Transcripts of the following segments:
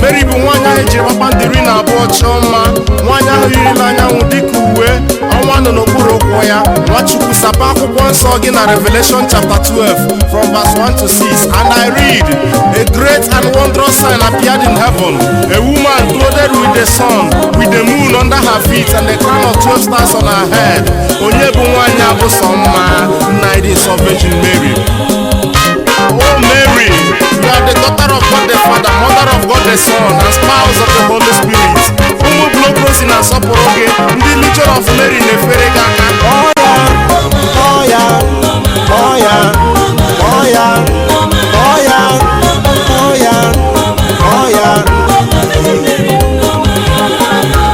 Mary bụ nwanyị ahụ ejiri kpakpando iri na abụọ chọọ mma, nwanyị ahụ yiri m anyanwụ dịka uwe. ọnwa nọ n'okpuru ụkwụ ya. Nwachukwu sapa akwụkwọ nsọ gị na Revelation chapter 12 from verse 1 to 6, and I read, a great and wondrous sign appeared in heaven, a woman clothed with the sun, with the moon under her feet, and the crown of 12 stars on her head. Onye bụ nwanyị abụ sọ mma, nna ịdị nsọ Virgin Mary. Oh Mary, you are the daughter of God the Father, mother of God the Son, and spouse of the Holy Spirit. Ụmụ blogos na-asọpụrụ gị, ndị Legion of Mary na-efere gị aka.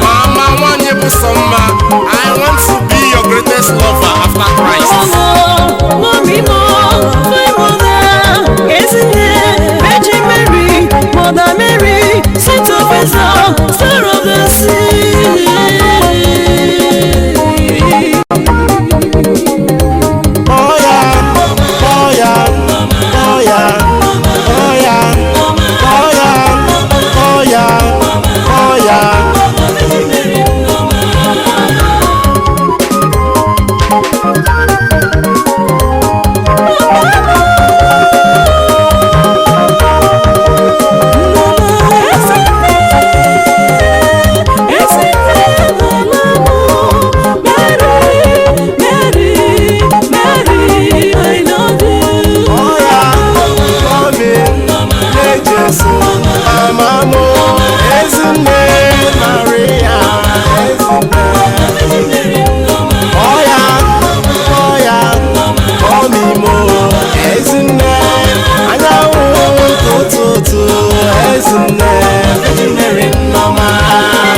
Mama nwanyị bụ sọ mma, I want to be your greatest lover after Christ. Virgin Mary, Mother Mary, Saint of Israel, Star of the Sea.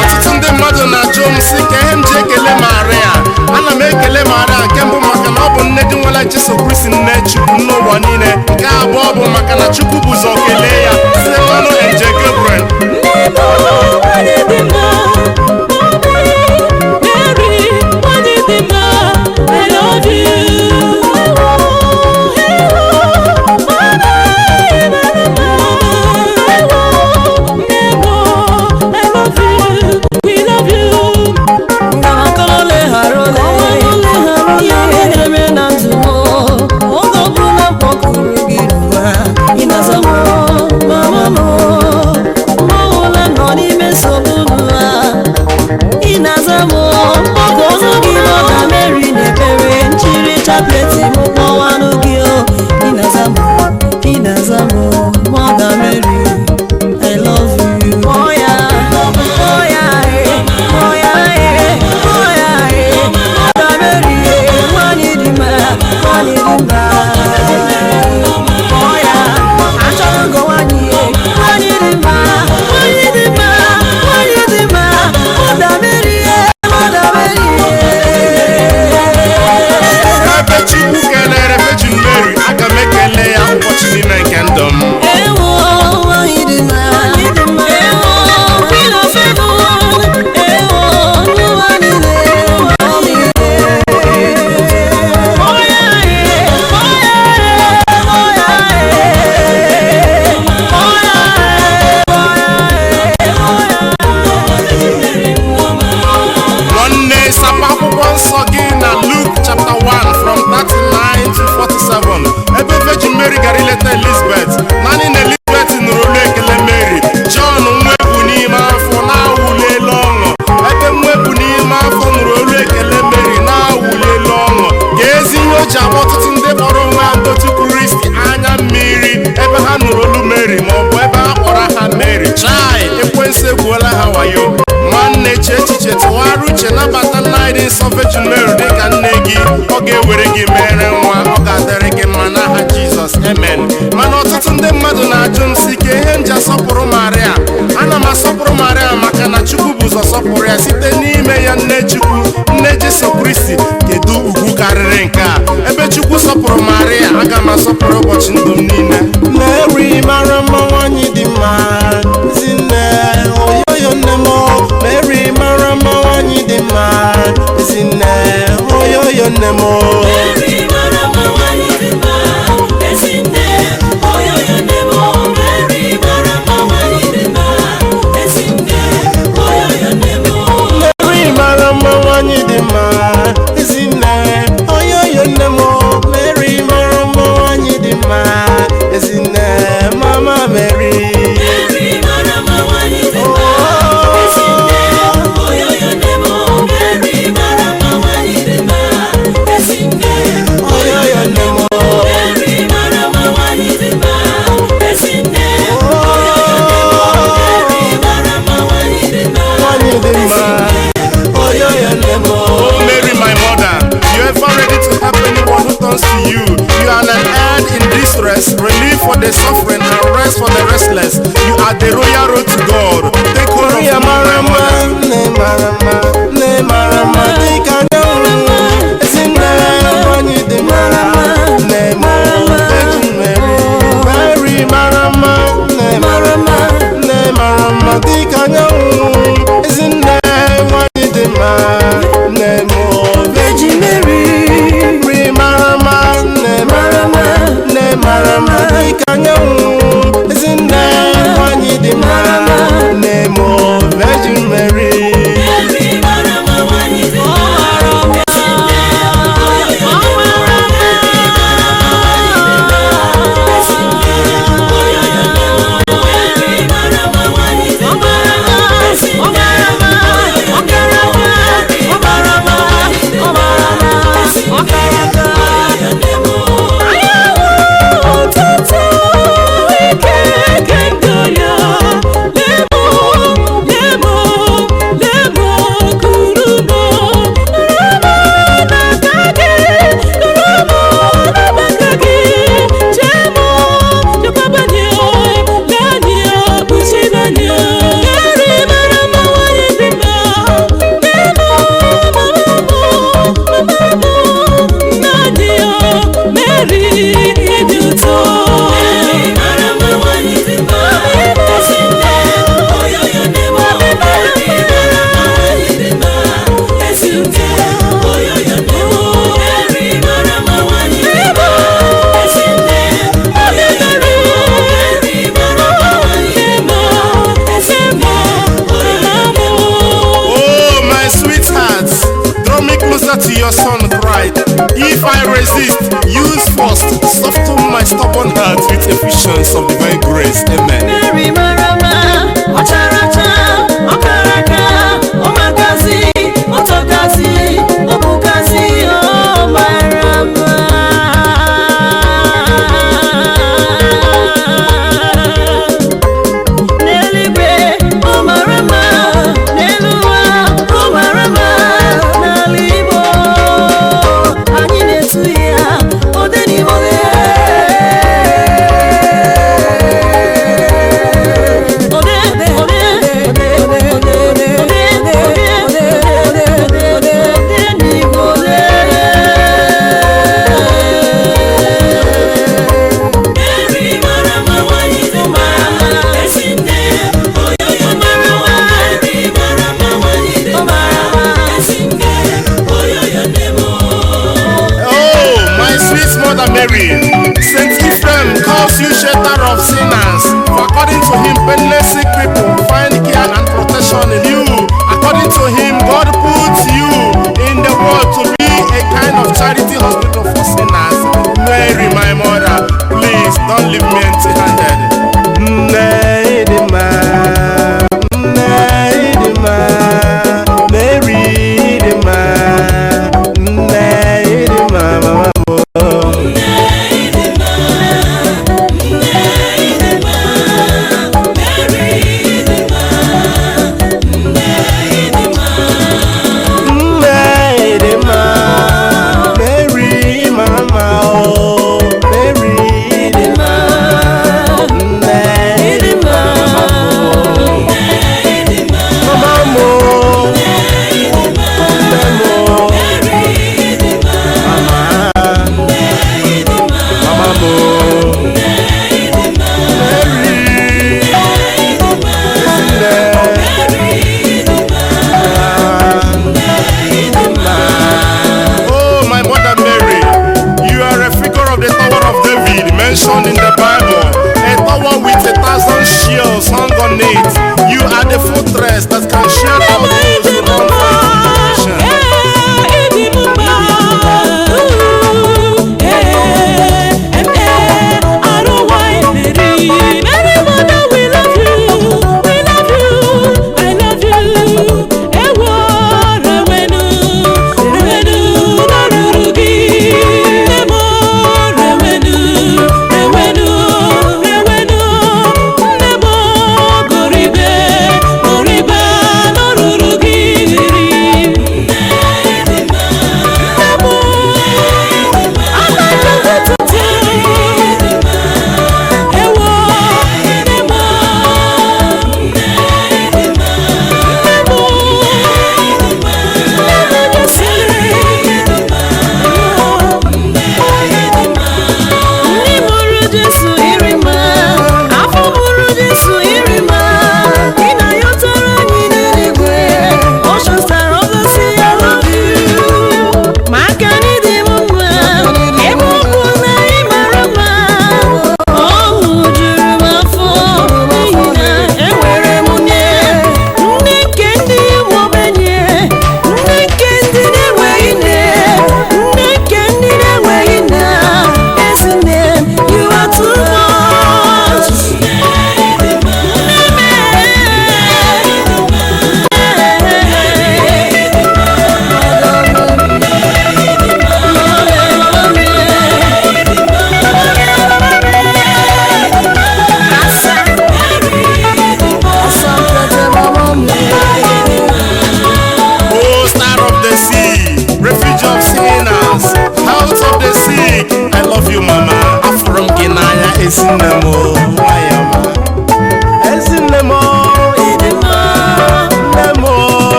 Ọtụtụ ndị mmadụ na-ajụ m sị ka ihe m ji ekele Maria. Ana m ekele Maria nke mbụ maka na ọ bụ nne dị nwela Jesu Kristi, nne Chukwu n'ụwa niile. Nke abụọ bụ maka na Chukwu bụ ụzọ kelee ya site n'ọnụ Angel Gabriel. Virgin Mary dịka nne gị, ọ ga-ewere gị mere nwa, ọ ga-adịrị gị mma n'aha Jizọs, amen. Mana ọtụtụ ndị mmadụ na-ajụ m sị ka ihe m ji asọpụrụ Maria. Ana m asọpụrụ Maria maka na Chukwu bụ ụzọ sọpụrụ ya site n'ime ya, nne Chukwu, nne Jesu Kristi. Kedu ugwu karịrị nke a? Ebe Chukwu sọpụrụ Maria, aga m asọpụrụ ụbọchị ndụ m niile. Mary mara mma, nwanyị dị mma, Ezinne, oyoyo nne m. Mary mara mma, nwanyị dị mma, Ezinne, oyoyo nne m. Mary mara mma, nwanyị dị mma, Ezinne, oyoyo nne m. Mary mara mma, nwanyị dị mma, Ezinne, oyoyo nne m. Mary mara mma, nwanyị dị mma. priceless. You are the royal road to God. Take hold of me, Maria my Marama, mother. ne Marama, ne Marama, dikanya ezinne wanyi di mara, ne mo Virgin Mary. Mary Marama, ne Marama, ne Marama, dikanya ezinne wanyi di mara, ne mo Virgin Mary. Mary Marama, ne Marama, ne Marama, dikanya ezinne wanyi di mara, ne mo Virgin Mary. To your son cried, if I resist, use force, soften my stubborn heart with effusions of divine grace. Amen. Mary Marama, Ocharacha, Okaraka, Omakazi, Otokazi, Obukazi, oh Marama. Nelibre, oh Marama, Nelua, oh Marama, Nalibo, Anyinetuya, Odeni Moge.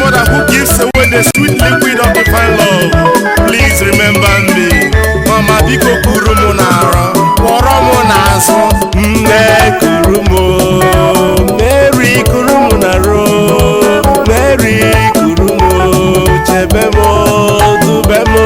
mother who gives away the sweet liquid of divine love, please remember me. Mama biko kuru mu n'arọ, kpọrọ mu n'azụ. Nne kuru mu, Mary kuru mu n'arọ, Mary kuru mu, chebe mu, dube mu.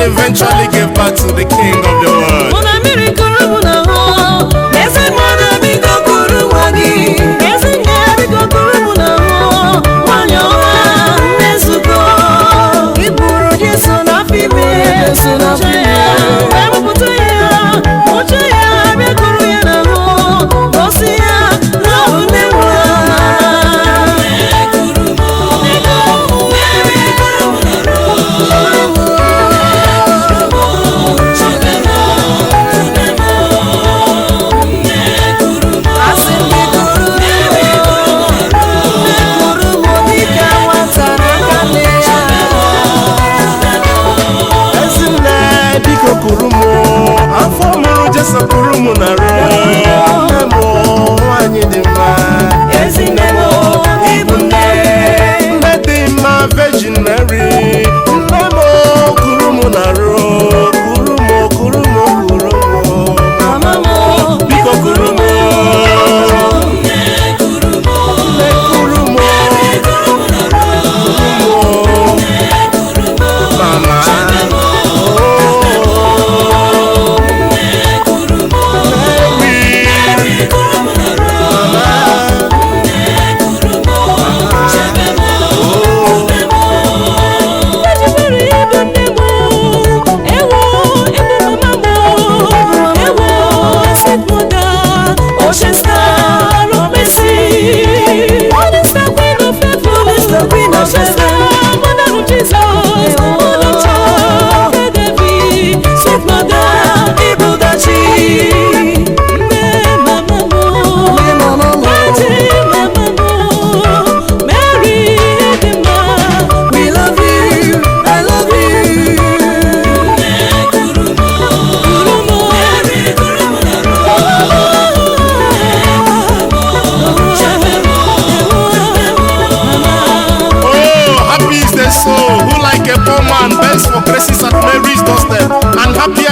Eventually gave back to the King of the world.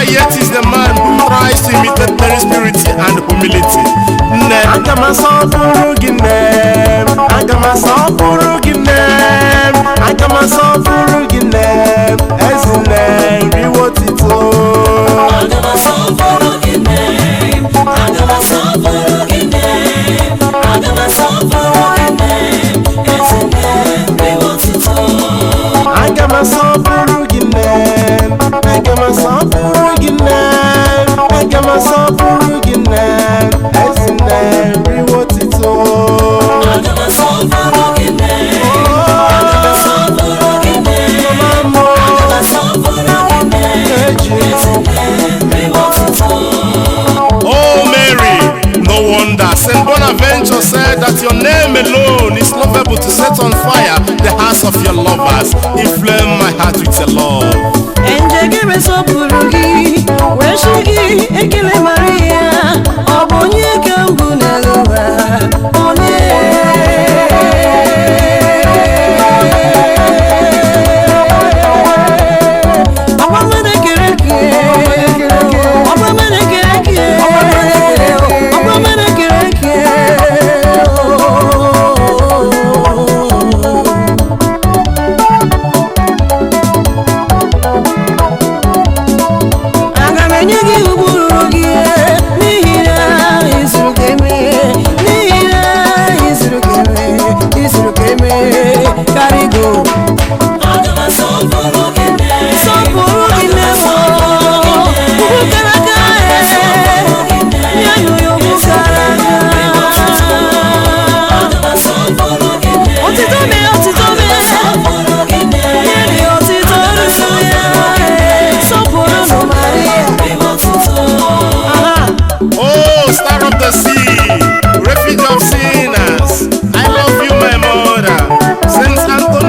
Yet is the man who tries to imitate Mary's purity and humility. Saint Bonaventure Bonaventure said that your name alone is lovable to set on fire the hearts of your lovers. Inflame my heart with your love. Njegere sọpụrụ gị, weshi gị ekele Maria, ọ bụ onye ka mbụ n'ụwa, onye.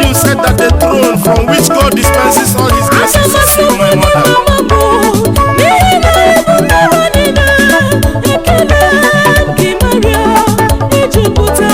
From which God dispenses all his blessings is you, my mother. Ekele gị Maria, iji pụta